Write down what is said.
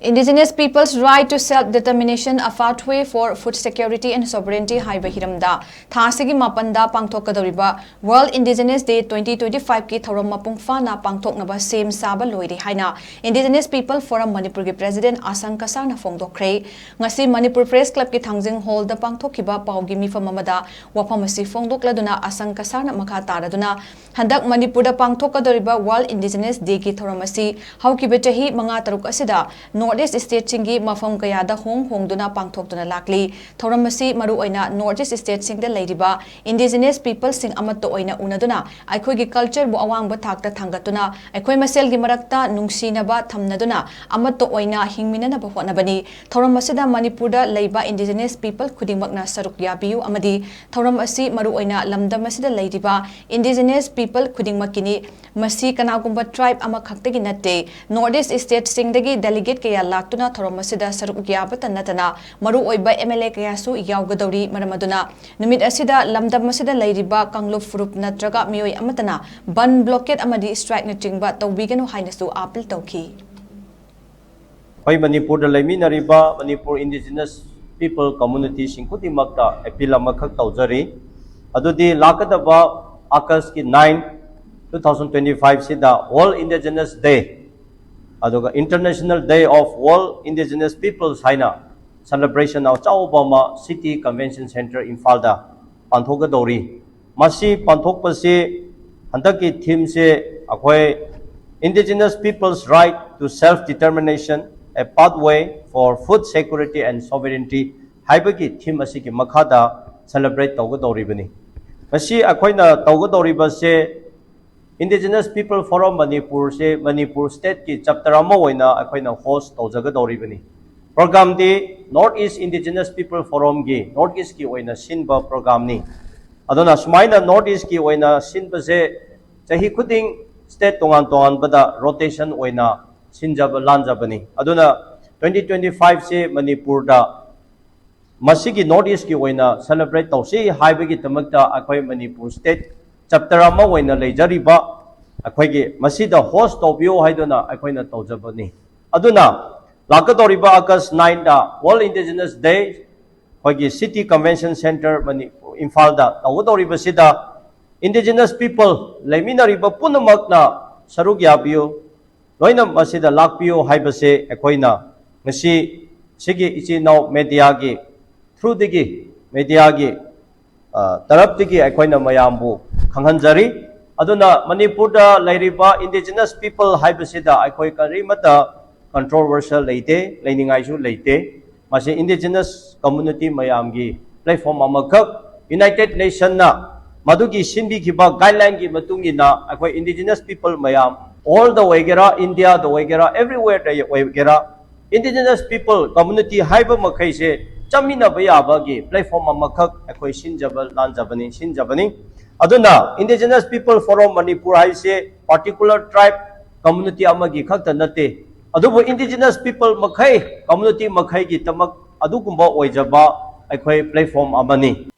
Indigenous people's right to self-determination, a pathway for food security and sovereignty HAIBA HEERAMDA ASIGI MAPANDA PANGTHOKKADOURIBA World Indigenous Day 2025 ki THOURAM MAPUNG PHANA PANGTHOKNABA SEM SABA LOIRE HAINA Indigenous People Forum MANIPUR ki President ASHANG KASAR na PHONGDOKKHRE ngasi MANIPUR Press Club ki Thangjing Hall da pangthokkiba paugi mifam amada wafam asi phongdokladuna ASHANG KASAR na makha taraduna handak MANIPUR da PANGTHOKKADOURIBA World Indigenous Day ki THOURAM asi haukiba chahi manga taruk asida Northeast State singi mafam kayada hongduna pangthokduna lakli thoram asi maru oina Northeast State singda leiriba Indigenous people sing amatto oina unaduna aikhoi gi culture bu awangba thakta thangatuna aikhoi masel gi marakta nungsinaba thamnaduna amatto oina hingminana ba honabani thoram asida Manipur da leiba Indigenous people khudingmakna saruk yabiu amadi thoram asi maru oina lamdam asida leiriba Indigenous people khudingmakini masi kanagumba tribe ama khaktagi natte Northeast State singdagi delegate kaya laktuna thoram asida saruk gyabata natana maru oiba MLA kayasu yawgadauri maramaduna numit asida lamdam asida leiriba kanglo furup natraga mioi amatana ban blockade amadi strike na chingba tawbiganu hainasu appeal tawki Hoi Manipur da laiminariba Manipur Indigenous people community singkuti makta appeal amakak tawjari adudi lakadaba August 9 2025 sida World Indigenous Day aduga International Day of World Indigenous Peoples HAINA celebration of Chaubama City Convention Center Infalda PANGTHOKKADOURI masi panthokpasi handaki theme se akhoi Indigenous people's right to self-determination, a pathway for food security and sovereignty HAIBA ki theme asiki makhada celebrate tawgadoribani masi akhoina tawgadoriba se Indigenous People Forum Manipur se Manipur State ki chapter ama oina akhoina host tawjagadoribani program di Northeast Indigenous People Forum gi Northeast ki oina sinba program ni aduna sumaina Northeast ki oina sinba se chahi khuding state tongan bada rotation oina sinjaba lanjabani aduna 2025 se Manipur da masigi Northeast ki oina celebrate tawsi HAIBA gi tamakta akhoi Manipur State chapter ama oina leijariba akhoi gi masida host tawbio haiduna akhoina tawjabani aduna lakadoriba August 9 da World Indigenous Day hoigi City Convention Center Manipur Imphal da tawdoriba sida Indigenous people laiminariba punamakna saruk yabiyo loina masida lakpiyo haibase akhoina ngasi sigi ichinaw media gi through digi media gi tarap digi akhoina mayambu khanghanjari aduna Manipur da lairiba Indigenous people haibasida akhoi karimata controversial leite leiningai leite masi Indigenous community mayamgi platform amakak United Nations na madugi sinbi kiba guideline gi matungina akhoi Indigenous people mayam all the way gera India the way gera everywhere the way gera Indigenous people community HAIBA makai se chamina bayaba gi platform amakak akhoi sinjabal sinjabani aduna Indigenous People Forum Manipur haise particular tribe community amagi khakta nate adubu Indigenous people makai community makai gi tamak adugumba oijaba akhoi platform amani